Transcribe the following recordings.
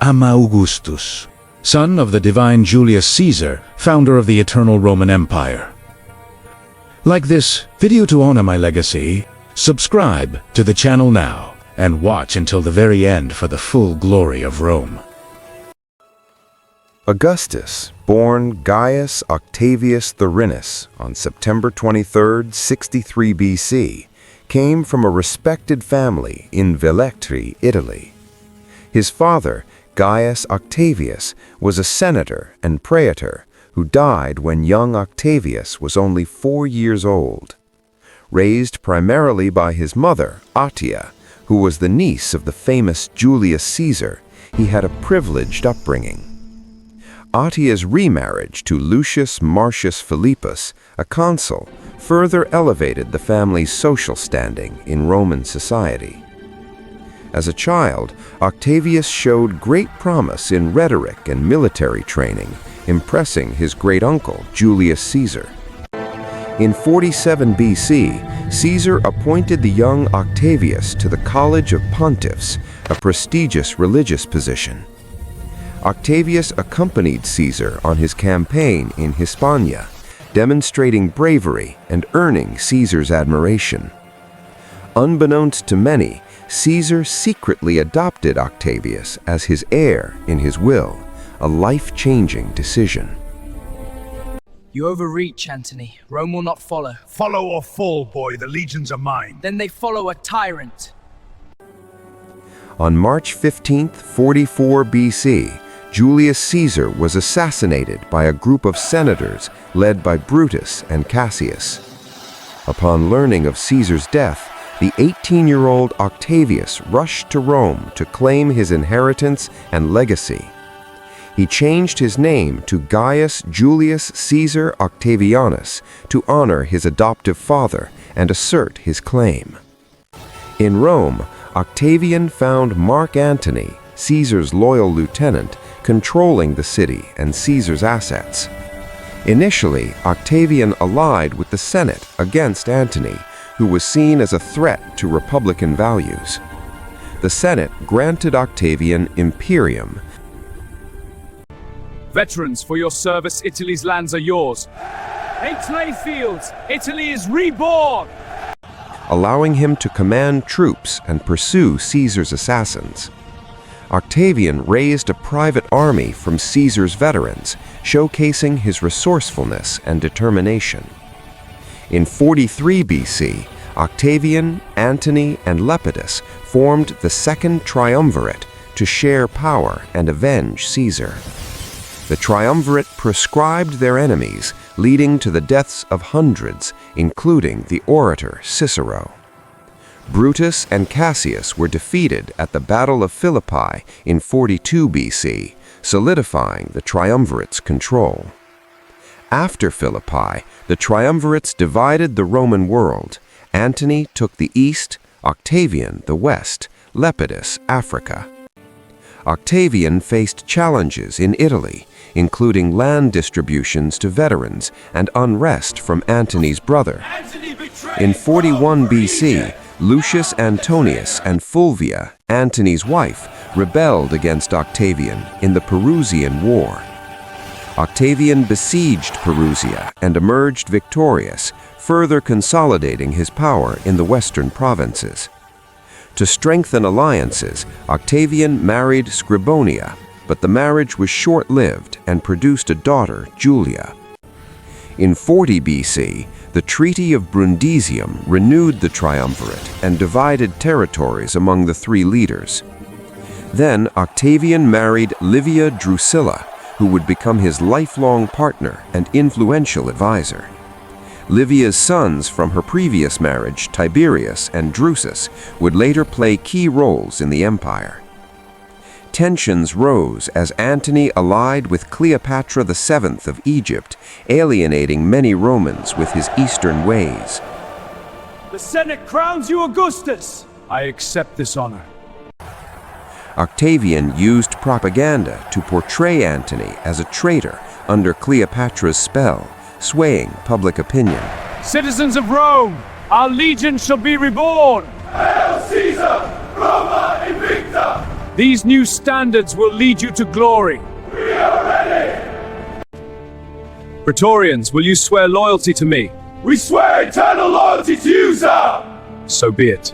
Augustus, son of the divine Julius Caesar, founder of the eternal Roman Empire. Like this video to honor my legacy, subscribe to the channel now and watch until the very end for the full glory of Rome. Augustus, born Gaius Octavius Thurinus on September 23, 63 BC, came from a respected family in Velletri, Italy. His father, Gaius Octavius, was a senator and praetor who died when young Octavius was only 4 years old. Raised primarily by his mother, Attia, who was the niece of the famous Julius Caesar, he had a privileged upbringing. Attia's remarriage to Lucius Marcius Philippus, a consul, further elevated the family's social standing in Roman society. As a child, Octavius showed great promise in rhetoric and military training, impressing his great-uncle Julius Caesar. In 47 BC, Caesar appointed the young Octavius to the College of Pontiffs, a prestigious religious position. Octavius accompanied Caesar on his campaign in Hispania, demonstrating bravery and earning Caesar's admiration. Unbeknownst to many, Caesar secretly adopted Octavius as his heir in his will, a life-changing decision. You overreach, Antony. Rome will not follow. Follow or fall, boy. The legions are mine. Then they follow a tyrant. On March 15, 44 BC, Julius Caesar was assassinated by a group of senators led by Brutus and Cassius. Upon learning of Caesar's death, the 18-year-old Octavius rushed to Rome to claim his inheritance and legacy. He changed his name to Gaius Julius Caesar Octavianus to honor his adoptive father and assert his claim. In Rome, Octavian found Mark Antony, Caesar's loyal lieutenant, controlling the city and Caesar's assets. Initially, Octavian allied with the Senate against Antony, who was seen as a threat to republican values. The Senate granted Octavian imperium. Veterans, for your service, Italy's lands are yours. Italy fields, Italy is reborn! Allowing him to command troops and pursue Caesar's assassins. Octavian raised a private army from Caesar's veterans, showcasing his resourcefulness and determination. In 43 BC, Octavian, Antony, and Lepidus formed the Second Triumvirate to share power and avenge Caesar. The triumvirate proscribed their enemies, leading to the deaths of hundreds, including the orator Cicero. Brutus and Cassius were defeated at the Battle of Philippi in 42 BC, solidifying the triumvirate's control. After Philippi, the triumvirates divided the Roman world. Antony took the east, Octavian the west, Lepidus Africa. Octavian faced challenges in Italy, including land distributions to veterans and unrest from Antony's brother. In 41 BC, Lucius Antonius and Fulvia, Antony's wife, rebelled against Octavian in the Perusian War. Octavian besieged Perusia and emerged victorious, further consolidating his power in the western provinces. To strengthen alliances, Octavian married Scribonia, but the marriage was short-lived and produced a daughter, Julia. In 40 BC, the Treaty of Brundisium renewed the triumvirate and divided territories among the three leaders. Then Octavian married Livia Drusilla, who would become his lifelong partner and influential advisor. Livia's sons from her previous marriage, Tiberius and Drusus, would later play key roles in the empire. Tensions rose as Antony allied with Cleopatra VII of Egypt, alienating many Romans with his eastern ways. The Senate crowns you Augustus! I accept this honor. Octavian used propaganda to portray Antony as a traitor under Cleopatra's spell, swaying public opinion. Citizens of Rome, our legion shall be reborn! Hail Caesar! Roma invicta! These new standards will lead you to glory. We are ready! Praetorians, will you swear loyalty to me? We swear eternal loyalty to you, sir! So be it.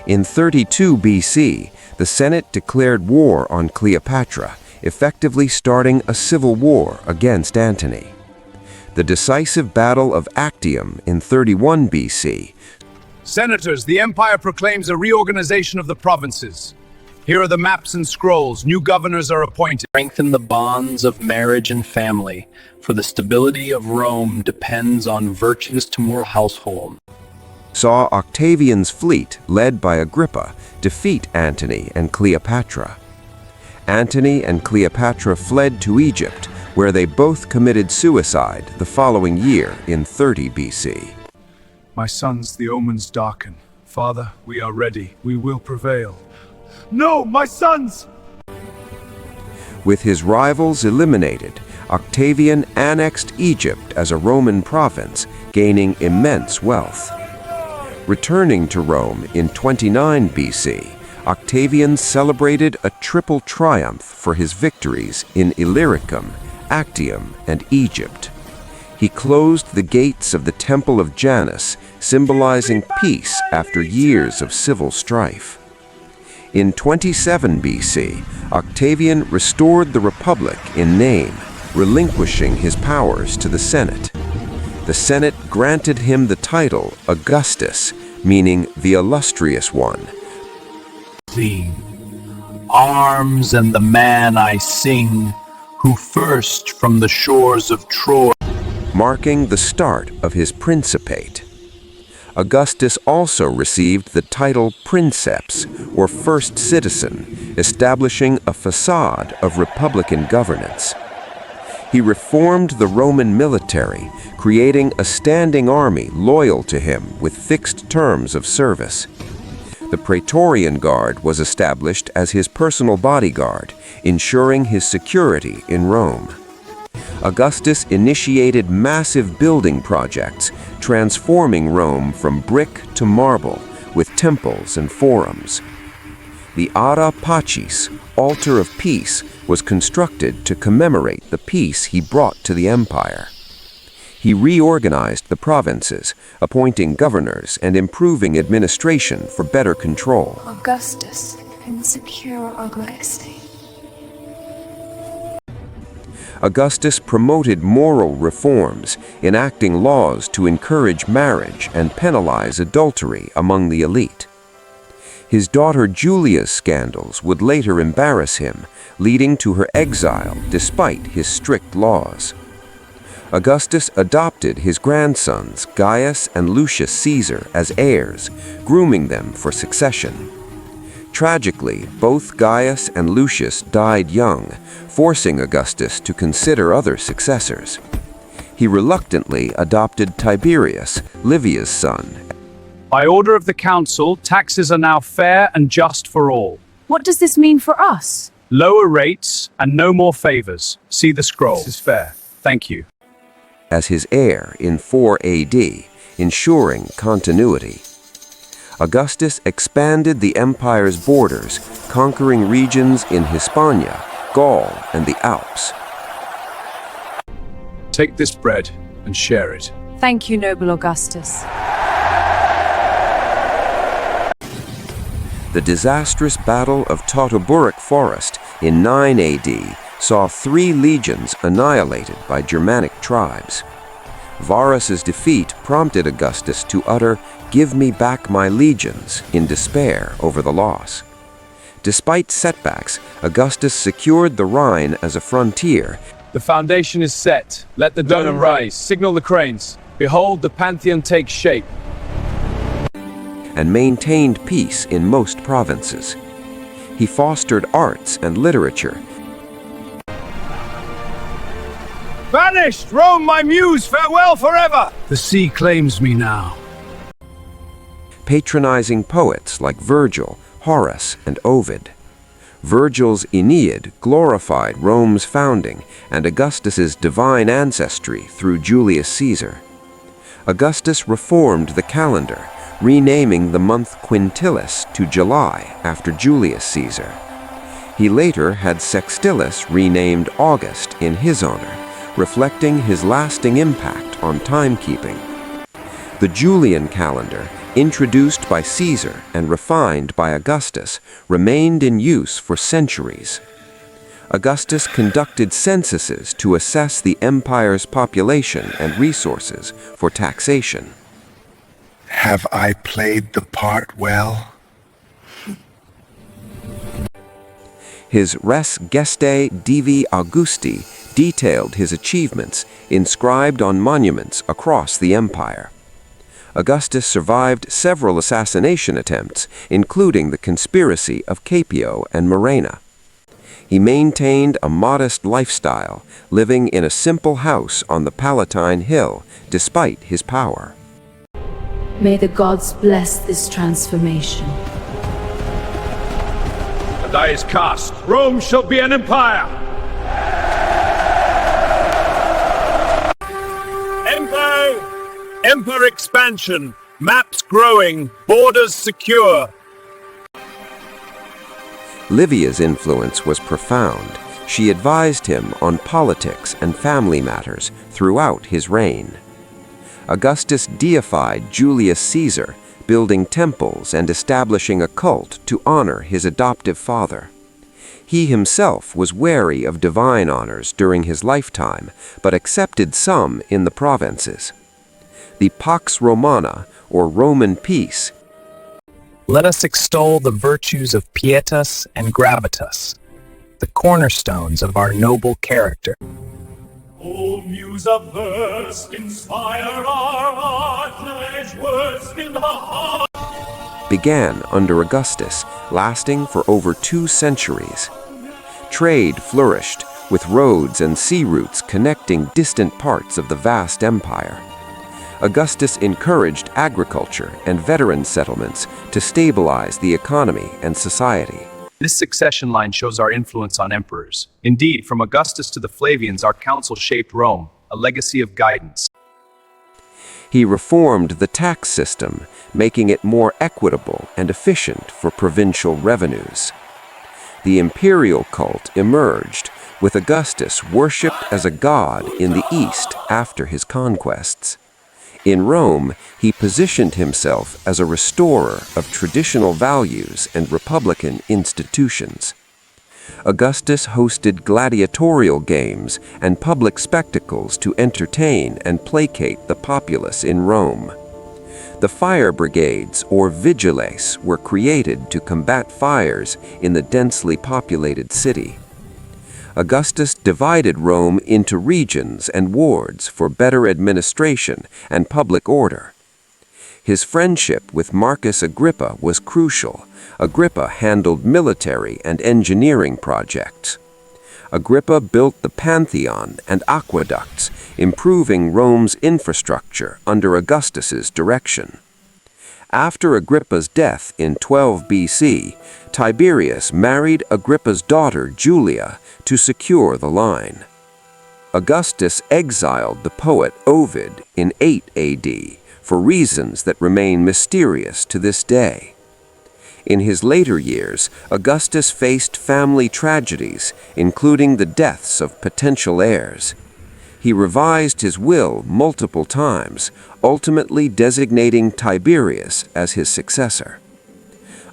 In 32 BC, the Senate declared war on Cleopatra, effectively starting a civil war against Antony. The decisive Battle of Actium in 31 BC. Senators, the Empire proclaims a reorganization of the provinces. Here are the maps and scrolls. New governors are appointed. Strengthen the bonds of marriage and family, for the stability of Rome depends on virtuous to more household. Saw Octavian's fleet, led by Agrippa, defeat Antony and Cleopatra. Antony and Cleopatra fled to Egypt, where they both committed suicide the following year in 30 BC. My sons, the omens darken. Father, we are ready. We will prevail. No, my sons! With his rivals eliminated, Octavian annexed Egypt as a Roman province, gaining immense wealth. Returning to Rome in 29 BC, Octavian celebrated a triple triumph for his victories in Illyricum, Actium, and Egypt. He closed the gates of the Temple of Janus, symbolizing peace after years of civil strife. In 27 BC, Octavian restored the Republic in name, relinquishing his powers to the Senate. The Senate granted him the title Augustus, meaning the illustrious one. Arms and the man I sing, who first from the shores of Troy. Marking the start of his principate. Augustus also received the title Princeps, or First Citizen, establishing a facade of republican governance. He reformed the Roman military, creating a standing army loyal to him with fixed terms of service. The Praetorian Guard was established as his personal bodyguard, ensuring his security in Rome. Augustus initiated massive building projects, transforming Rome from brick to marble, with temples and forums. The Ara Pacis, Altar of Peace, was constructed to commemorate the peace he brought to the empire. He reorganized the provinces, appointing governors and improving administration for better control. Augustus can secure our legacy. Augustus promoted moral reforms, enacting laws to encourage marriage and penalize adultery among the elite. His daughter Julia's scandals would later embarrass him, leading to her exile despite his strict laws. Augustus adopted his grandsons Gaius and Lucius Caesar as heirs, grooming them for succession. Tragically, both Gaius and Lucius died young, forcing Augustus to consider other successors. He reluctantly adopted Tiberius, Livia's son. By order of the council, taxes are now fair and just for all. What does this mean for us? Lower rates and no more favors. See the scroll. This is fair. Thank you. As his heir in 4 AD, ensuring continuity. Augustus expanded the empire's borders, conquering regions in Hispania, Gaul, and the Alps. Take this bread and share it. Thank you, noble Augustus. The disastrous Battle of Teutoburg Forest in 9 AD saw 3 legions annihilated by Germanic tribes. Varus's defeat prompted Augustus to utter, "Give me back my legions," in despair over the loss. Despite setbacks, Augustus secured the Rhine as a frontier. The foundation is set. Let the dome rise. Signal the cranes. Behold, the Pantheon takes shape. And maintained peace in most provinces. He fostered arts and literature. Vanished! Rome, my muse, farewell forever! The sea claims me now. Patronizing poets like Virgil, Horace, and Ovid. Virgil's Aeneid glorified Rome's founding and Augustus's divine ancestry through Julius Caesar. Augustus reformed the calendar, renaming the month Quintilis to July after Julius Caesar. He later had Sextilis renamed August in his honor, reflecting his lasting impact on timekeeping. The Julian calendar, introduced by Caesar and refined by Augustus, remained in use for centuries. Augustus conducted censuses to assess the empire's population and resources for taxation. Have I played the part well? His Res Gestae Divi Augusti detailed his achievements, inscribed on monuments across the empire. Augustus survived several assassination attempts, including the conspiracy of Caepio and Murena. He maintained a modest lifestyle, living in a simple house on the Palatine Hill, despite his power. May the gods bless this transformation. The die is cast. Rome shall be an empire. Empire expansion. Maps growing. Borders secure. Livia's influence was profound. She advised him on politics and family matters throughout his reign. Augustus deified Julius Caesar, building temples and establishing a cult to honor his adoptive father. He himself was wary of divine honors during his lifetime, but accepted some in the provinces. The Pax Romana, or Roman peace, Let us extol the virtues of pietas and gravitas, the cornerstones of our noble character. O muse of verse, inspire our heart, pledge words in the heart. began under Augustus, lasting for over 2 centuries. Trade flourished, with roads and sea routes connecting distant parts of the vast empire. Augustus encouraged agriculture and veteran settlements to stabilize the economy and society. This succession line shows our influence on emperors. Indeed, from Augustus to the Flavians, our council shaped Rome, a legacy of guidance. He reformed the tax system, making it more equitable and efficient for provincial revenues. The imperial cult emerged, with Augustus worshipped as a god in the East after his conquests. In Rome, he positioned himself as a restorer of traditional values and republican institutions. Augustus hosted gladiatorial games and public spectacles to entertain and placate the populace in Rome. The fire brigades, or vigiles, were created to combat fires in the densely populated city. Augustus divided Rome into regions and wards for better administration and public order. His friendship with Marcus Agrippa was crucial. Agrippa handled military and engineering projects. Agrippa built the Pantheon and aqueducts, improving Rome's infrastructure under Augustus's direction. After Agrippa's death in 12 BC, Tiberius married Agrippa's daughter Julia to secure the line. Augustus exiled the poet Ovid in 8 AD for reasons that remain mysterious to this day. In his later years, Augustus faced family tragedies, including the deaths of potential heirs. He revised his will multiple times, ultimately designating Tiberius as his successor.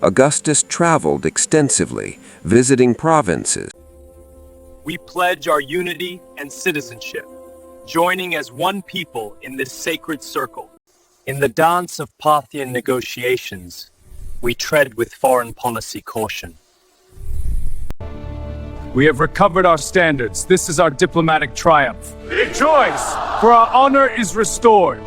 Augustus traveled extensively, visiting provinces. We pledge our unity and citizenship, joining as one people in this sacred circle. In the dance of Parthian negotiations, we tread with foreign policy caution. We have recovered our standards. This is our diplomatic triumph. Rejoice, for our honor is restored.